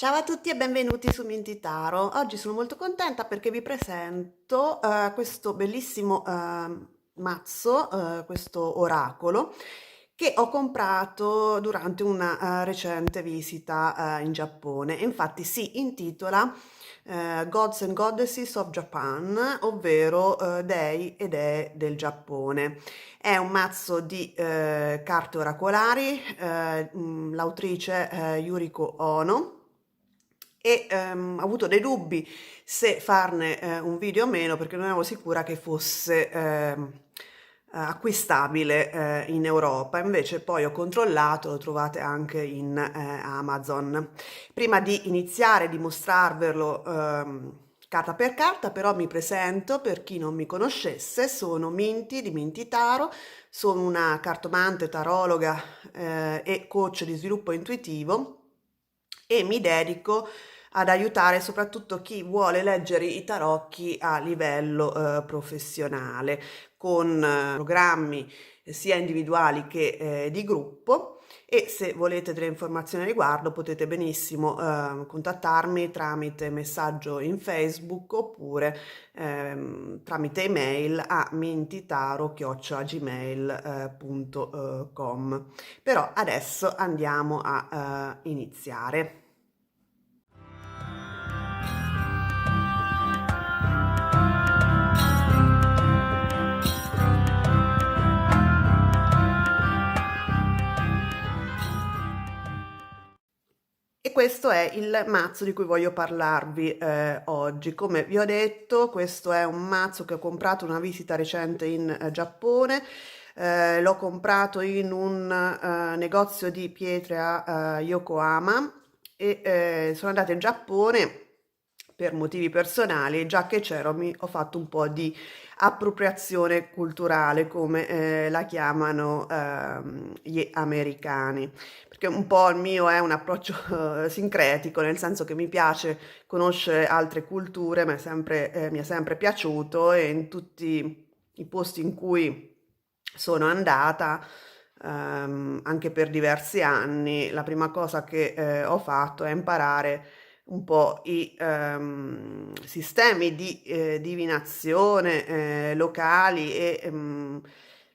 Ciao a tutti e benvenuti su Mintitaro. Oggi sono molto contenta perché vi presento questo bellissimo mazzo, questo oracolo che ho comprato durante una recente visita in Giappone. Infatti si intitola Gods and Goddesses of Japan, ovvero dei e dee del Giappone. È un mazzo di carte oracolari, l'autrice Yuriko Ono e ho avuto dei dubbi se farne un video o meno perché non ero sicura che fosse acquistabile in Europa. Invece poi ho controllato, lo trovate anche in Amazon. Prima di iniziare di mostrarvelo carta per carta, però mi presento per chi non mi conoscesse, sono Minty di Minty Taro, sono una cartomante, tarologa e coach di sviluppo intuitivo e mi dedico ad aiutare soprattutto chi vuole leggere i tarocchi a livello professionale con programmi sia individuali che di gruppo. E se volete delle informazioni a riguardo potete benissimo contattarmi tramite messaggio in Facebook oppure tramite email a mintitaro@gmail.com. Però adesso andiamo a iniziare. E questo è il mazzo di cui voglio parlarvi oggi. Come vi ho detto, questo è un mazzo che ho comprato una visita recente in Giappone. L'ho comprato in un negozio di pietre a Yokohama e sono andata in Giappone per motivi personali. Già che c'ero, ho fatto un po' di appropriazione culturale, come la chiamano gli americani, perché un po' il mio è un approccio sincretico, nel senso che mi piace conoscere altre culture, mi è sempre piaciuto e in tutti i posti in cui sono andata, anche per diversi anni, la prima cosa che ho fatto è imparare un po' i sistemi di divinazione locali e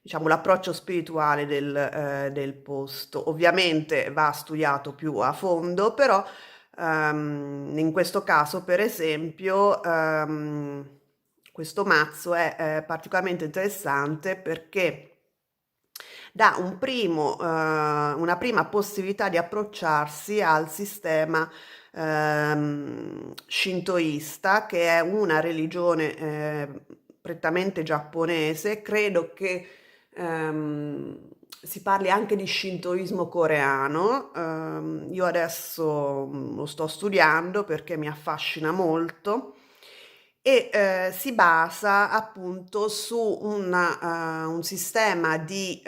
diciamo l'approccio spirituale del posto. Ovviamente va studiato più a fondo, però in questo caso, per esempio, questo mazzo è particolarmente interessante perché dà una prima possibilità di approcciarsi al sistema shintoista, che è una religione prettamente giapponese. Credo che si parli anche di shintoismo coreano. Io adesso lo sto studiando perché mi affascina molto e si basa appunto su un sistema di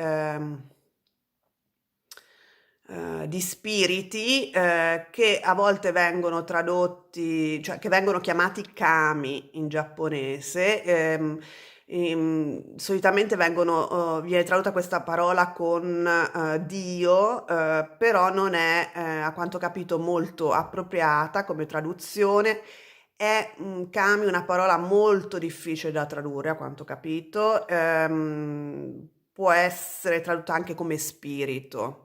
spiriti che a volte vengono tradotti, cioè che vengono chiamati kami in giapponese. Solitamente viene tradotta questa parola con Dio, però non è, a quanto ho capito, molto appropriata come traduzione. È kami una parola molto difficile da tradurre, a quanto ho capito. Può essere tradotta anche come spirito.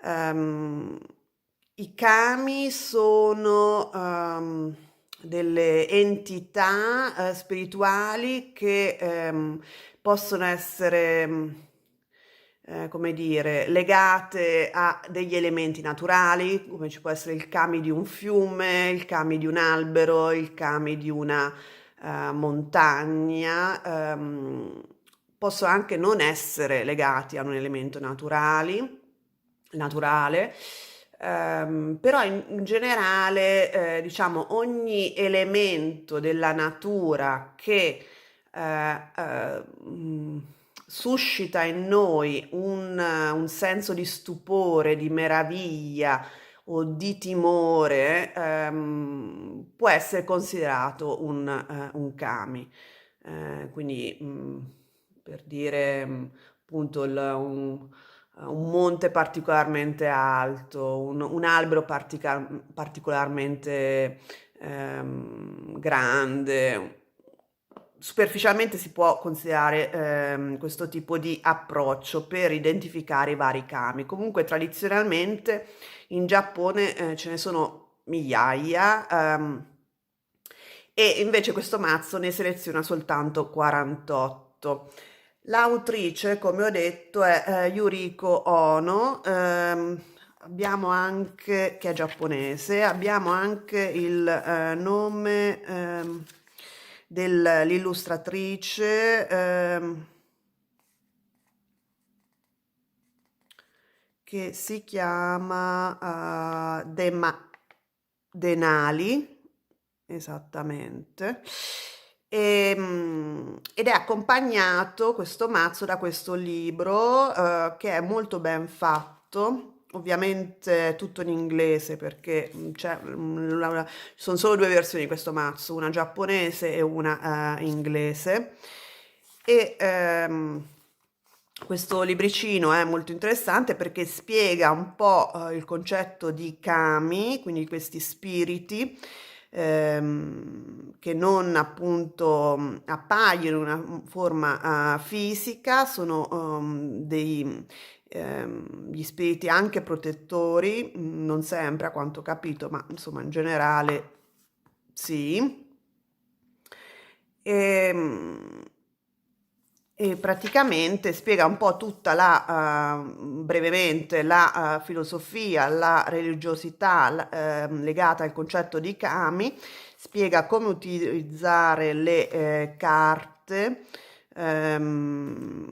Ehm, i kami sono delle entità spirituali che possono essere, come dire, legate a degli elementi naturali, come ci può essere il kami di un fiume, il kami di un albero, il kami di una montagna. Possono anche non essere legati a un elemento naturale, però in generale, diciamo, ogni elemento della natura che suscita in noi un senso di stupore, di meraviglia o di timore, può essere considerato un kami. Quindi, per dire, appunto, un monte particolarmente alto, un albero particolarmente grande. Superficialmente si può considerare questo tipo di approccio per identificare i vari kami. Comunque tradizionalmente in Giappone ce ne sono migliaia, e invece questo mazzo ne seleziona soltanto 48. L'autrice, come ho detto, è Yuriko Ono. Abbiamo anche, che è giapponese, abbiamo anche il nome dell'illustratrice, che si chiama Denali, esattamente. Ed è accompagnato questo mazzo da questo libro che è molto ben fatto, ovviamente tutto in inglese perché sono solo due versioni di questo mazzo, una giapponese e una inglese. E questo libricino è molto interessante perché spiega un po' il concetto di kami, quindi questi spiriti che non appunto appaiono in una forma fisica, sono gli spiriti anche protettori, non sempre a quanto ho capito, ma insomma in generale sì. Ehm, E praticamente spiega un po' tutta brevemente la filosofia, la religiosità legata al concetto di kami, spiega come utilizzare le carte, ehm,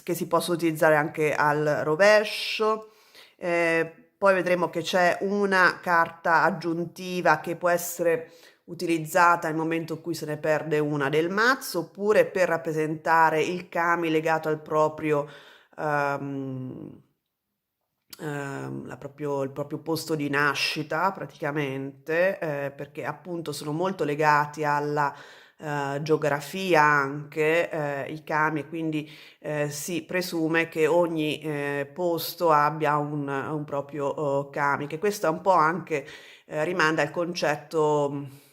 che si possono utilizzare anche al rovescio. Poi vedremo che c'è una carta aggiuntiva che può essere utilizzata nel momento in cui se ne perde una del mazzo, oppure per rappresentare il kami legato al proprio, ehm, il proprio posto di nascita praticamente, perché appunto sono molto legati alla geografia anche i kami, e quindi si presume che ogni posto abbia un proprio kami, che questo è un po' anche rimanda al concetto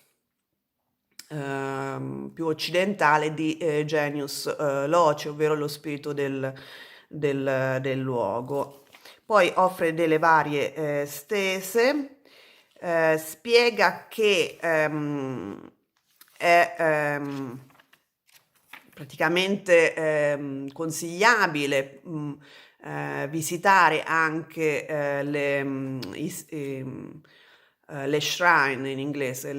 più occidentale di genius loci, ovvero lo spirito del luogo. Poi offre delle varie stese, spiega che è praticamente consigliabile visitare anche le shrine in inglese,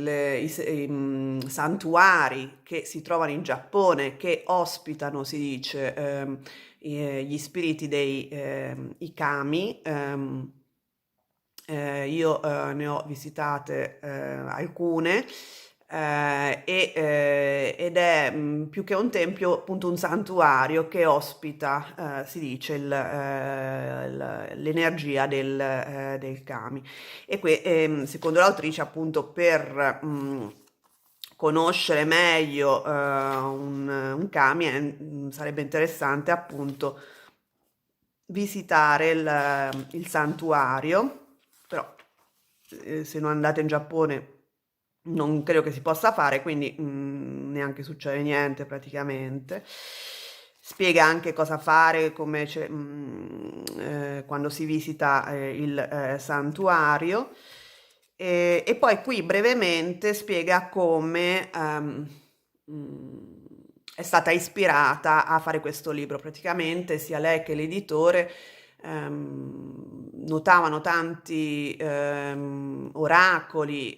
santuari che si trovano in Giappone, che ospitano, si dice, gli spiriti dei i kami. Io ne ho visitate alcune ed è più che un tempio, appunto un santuario che ospita, si dice, l'energia del kami. E secondo l'autrice, appunto, per conoscere meglio un kami sarebbe interessante appunto visitare il santuario, però se non andate in Giappone non credo che si possa fare, quindi neanche succede niente praticamente. Spiega anche cosa fare quando si visita il santuario. E poi qui brevemente spiega come è stata ispirata a fare questo libro. Praticamente sia lei che l'editore notavano tanti oracoli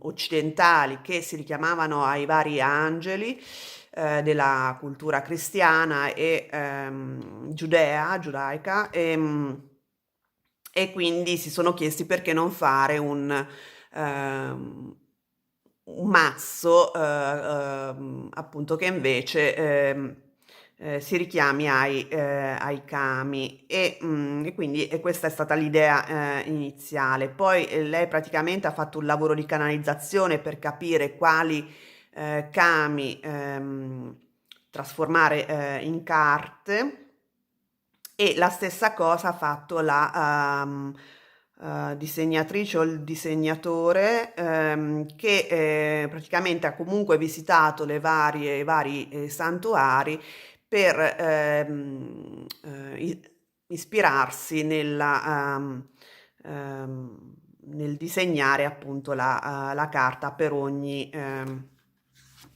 occidentali che si richiamavano ai vari angeli della cultura cristiana e giudaica, e quindi si sono chiesti perché non fare un mazzo appunto che invece si richiami ai kami, e quindi questa è stata l'idea iniziale. Poi lei praticamente ha fatto un lavoro di canalizzazione per capire quali kami trasformare in carte, e la stessa cosa ha fatto la disegnatrice o il disegnatore che praticamente ha comunque visitato i vari santuari per ispirarsi nel disegnare appunto la carta per ogni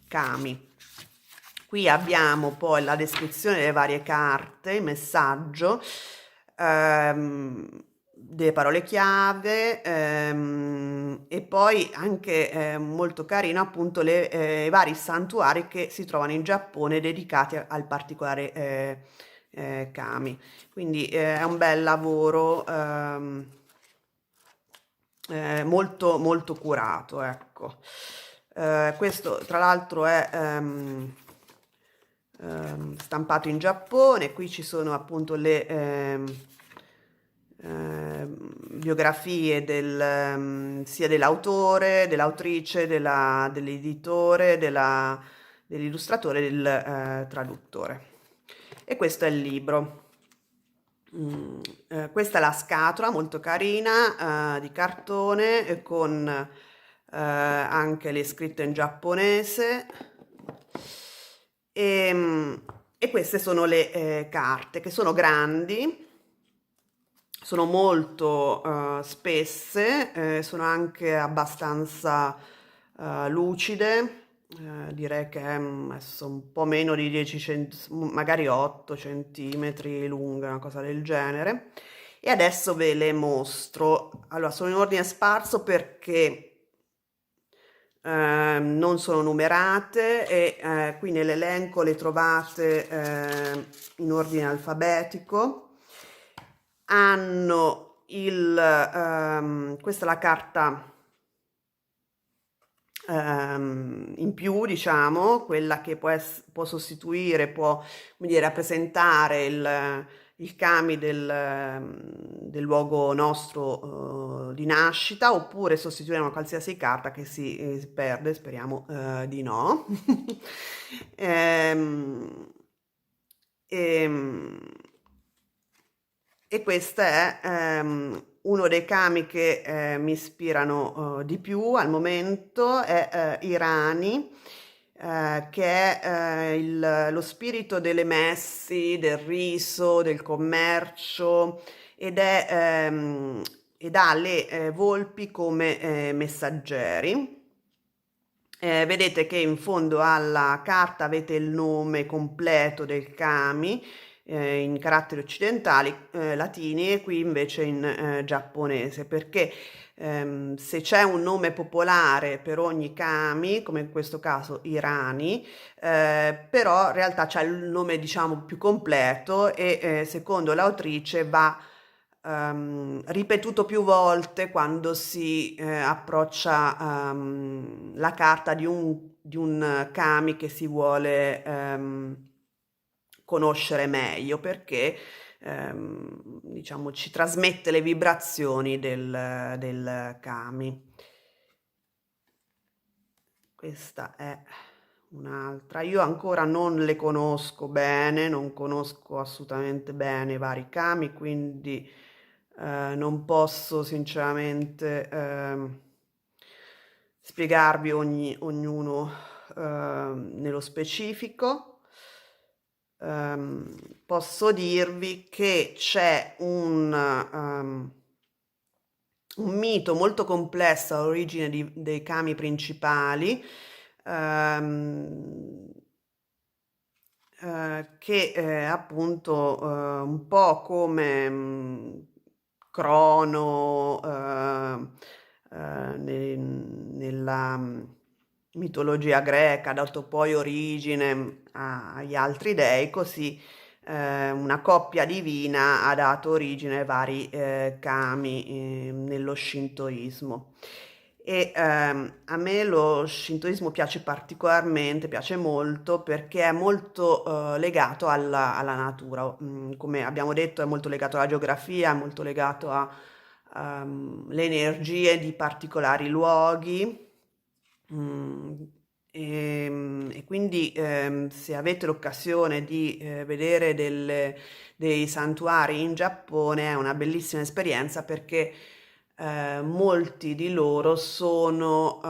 kami. Qui abbiamo poi la descrizione delle varie carte, il messaggio, delle parole chiave e poi anche molto carino appunto i vari santuari che si trovano in Giappone dedicati al particolare kami. Quindi è un bel lavoro molto molto curato, ecco. Questo tra l'altro è stampato in Giappone. Qui ci sono appunto le biografie sia dell'autore, dell'autrice, dell'editore, dell'illustratore e del traduttore. E questo è il libro. Questa è la scatola molto carina di cartone con anche le scritte in giapponese e queste sono le carte che sono grandi, sono molto spesse, sono anche abbastanza lucide. Direi che è adesso un po' meno di 10 magari 8 centimetri lunga, una cosa del genere. E adesso ve le mostro. Allora, sono in ordine sparso perché non sono numerate e qui nell'elenco le trovate in ordine alfabetico. Hanno questa è la carta in più, diciamo, quella che può sostituire, può, come dire, rappresentare il kami del luogo nostro di nascita, oppure sostituire una qualsiasi carta che si perde, speriamo di no. Ehm, e questo è uno dei kami che mi ispirano di più al momento, è Irani, che è lo spirito delle messi, del riso, del commercio ed ha le volpi come messaggeri. Vedete che in fondo alla carta avete il nome completo del kami in caratteri occidentali, latini, e qui invece in giapponese, perché se c'è un nome popolare per ogni kami, come in questo caso Irani, però in realtà c'è il nome diciamo più completo e secondo l'autrice va ripetuto più volte quando si approccia la carta di un kami che si vuole conoscere meglio perché diciamo ci trasmette le vibrazioni del kami. Questa è un'altra. Io ancora non le conosco bene, non conosco assolutamente bene i vari kami, quindi non posso sinceramente spiegarvi ognuno nello specifico. Posso dirvi che c'è un mito molto complesso all'origine dei kami principali che appunto un po' come Crono nella mitologia greca, ha dato poi origine agli altri dei, così una coppia divina ha dato origine ai vari kami nello shintoismo. E a me lo shintoismo piace particolarmente, piace molto perché è molto legato alla natura. Come abbiamo detto, è molto legato alla geografia, è molto legato alle energie di particolari luoghi. E quindi se avete l'occasione di vedere dei santuari in Giappone è una bellissima esperienza perché molti di loro sono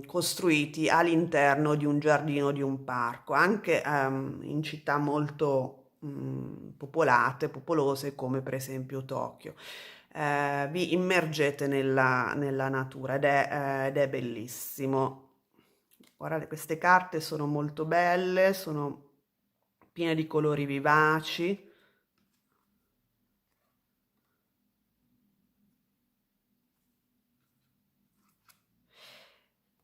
costruiti all'interno di un giardino, di un parco, anche in città molto popolate, popolose come per esempio Tokyo. Vi immergete nella natura ed è bellissimo. Guardate, queste carte sono molto belle, sono piene di colori vivaci.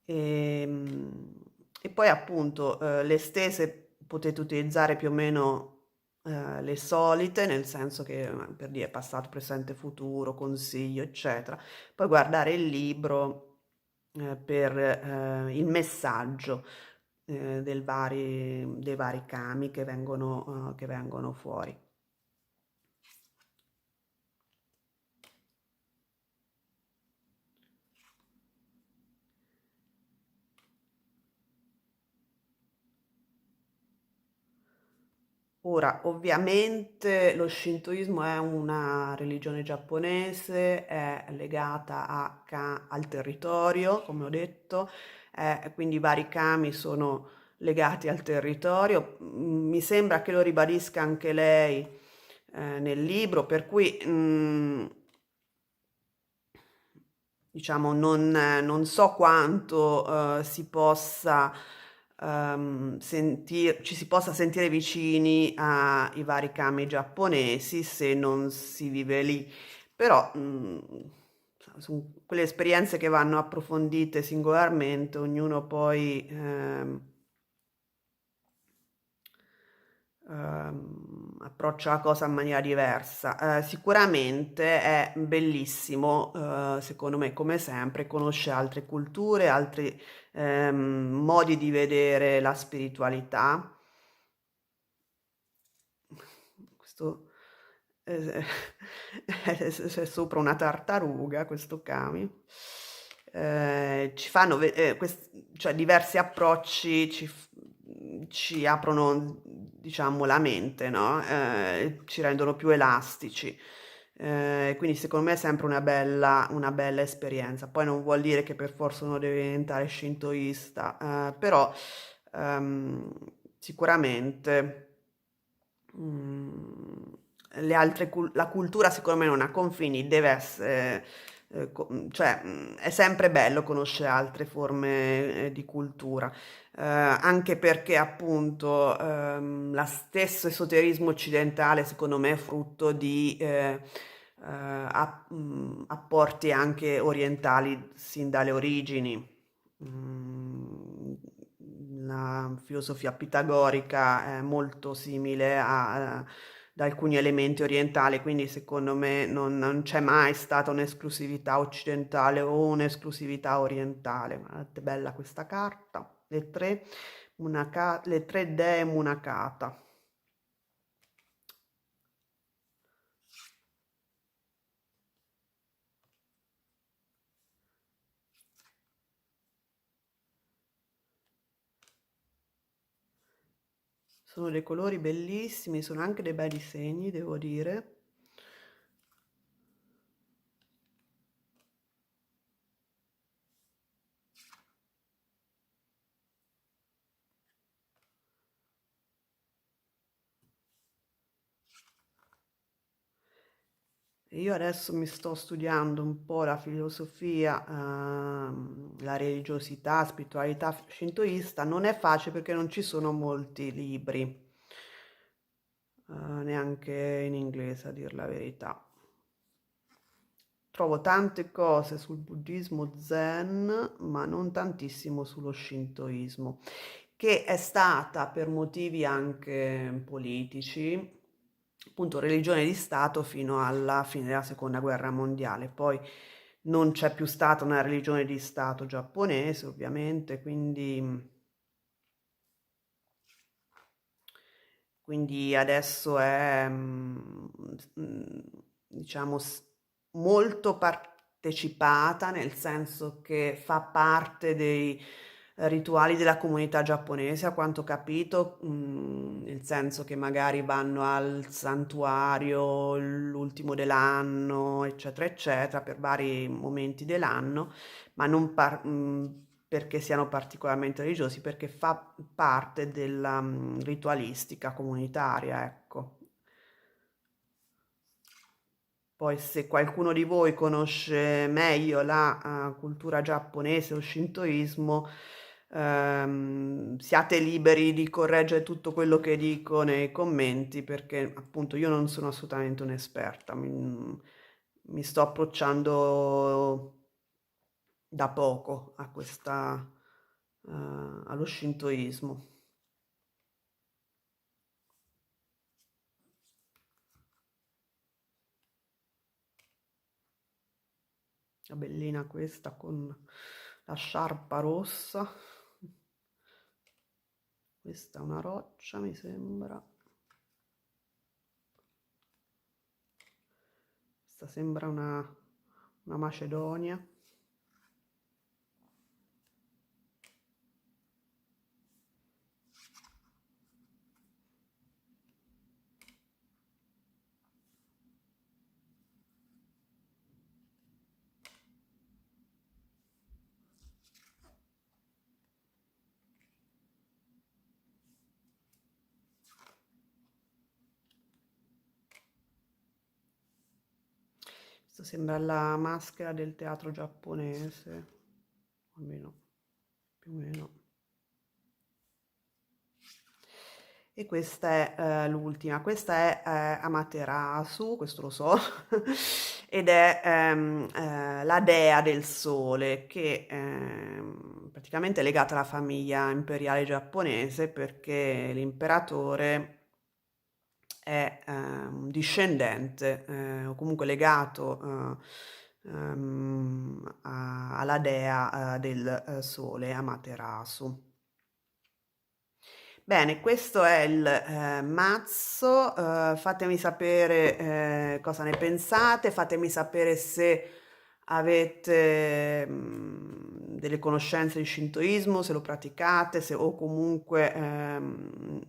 Ehm, E, poi appunto le stese potete utilizzare più o meno le solite, nel senso che per dire passato, presente, futuro, consiglio, eccetera. Poi guardare il libro per il messaggio dei vari kami che vengono fuori. Ora, ovviamente lo Shintoismo è una religione giapponese, è legata al territorio, come ho detto, quindi i vari kami sono legati al territorio. Mi sembra che lo ribadisca anche lei nel libro, per cui diciamo, non so quanto ci si possa sentire vicini ai vari kami giapponesi se non si vive lì, però sono quelle esperienze che vanno approfondite singolarmente, ognuno poi approccia la cosa in maniera diversa. Sicuramente è bellissimo, secondo me, come sempre, conosce altre culture, altri modi di vedere la spiritualità. Questo eh, è sopra una tartaruga, questo kami. Ci fanno, cioè diversi approcci ci aprono, diciamo, la mente, no? Ci rendono più elastici. Quindi secondo me è sempre una bella esperienza. Poi non vuol dire che per forza uno deve diventare shintoista, però ehm, sicuramente mm, la cultura secondo me non ha confini, deve essere, cioè è sempre bello conoscere altre forme di cultura, anche perché appunto lo stesso esoterismo occidentale secondo me è frutto di apporti anche orientali sin dalle origini. Mm, la filosofia pitagorica è molto simile ad alcuni elementi orientali, quindi secondo me non c'è mai stata un'esclusività occidentale o un'esclusività orientale. Guardate, bella questa carta, le tre dee Munakata. Sono dei colori bellissimi, sono anche dei bei disegni, devo dire. Io adesso mi sto studiando un po' la filosofia, la religiosità, spiritualità shintoista. Non è facile perché non ci sono molti libri, neanche in inglese a dir la verità. Trovo tante cose sul buddismo zen, ma non tantissimo sullo shintoismo, che è stata per motivi anche politici, appunto religione di Stato fino alla fine della seconda guerra mondiale. Poi non c'è più stata una religione di Stato giapponese, ovviamente, quindi adesso è, diciamo, molto partecipata, nel senso che fa parte rituali della comunità giapponese, a quanto ho capito, nel senso che magari vanno al santuario l'ultimo dell'anno, eccetera, eccetera, per vari momenti dell'anno, ma non perché siano particolarmente religiosi, perché fa parte della ritualistica comunitaria, ecco. Poi se qualcuno di voi conosce meglio la cultura giapponese o shintoismo, siate liberi di correggere tutto quello che dico nei commenti perché appunto io non sono assolutamente un'esperta, mi sto approcciando da poco a allo shintoismo. La bellina questa con la sciarpa rossa. Questa è una roccia, mi sembra. Questa sembra una macedonia. Questa sembra la maschera del teatro giapponese, almeno più o meno. E questa è l'ultima, questa è Amaterasu, questo lo so, ed è la dea del sole che praticamente è legata alla famiglia imperiale giapponese perché l'imperatore è un discendente o comunque legato alla dea del sole, Amaterasu. Bene, questo è il mazzo, fatemi sapere cosa ne pensate, fatemi sapere se avete delle conoscenze di shintoismo, se lo praticate, se, o comunque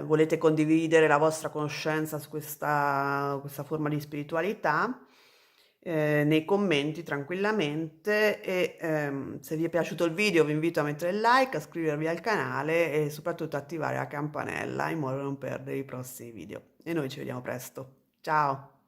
volete condividere la vostra conoscenza su questa forma di spiritualità nei commenti tranquillamente e se vi è piaciuto il video vi invito a mettere il like, a iscrivervi al canale e soprattutto attivare la campanella in modo da non perdere i prossimi video. E noi ci vediamo presto. Ciao!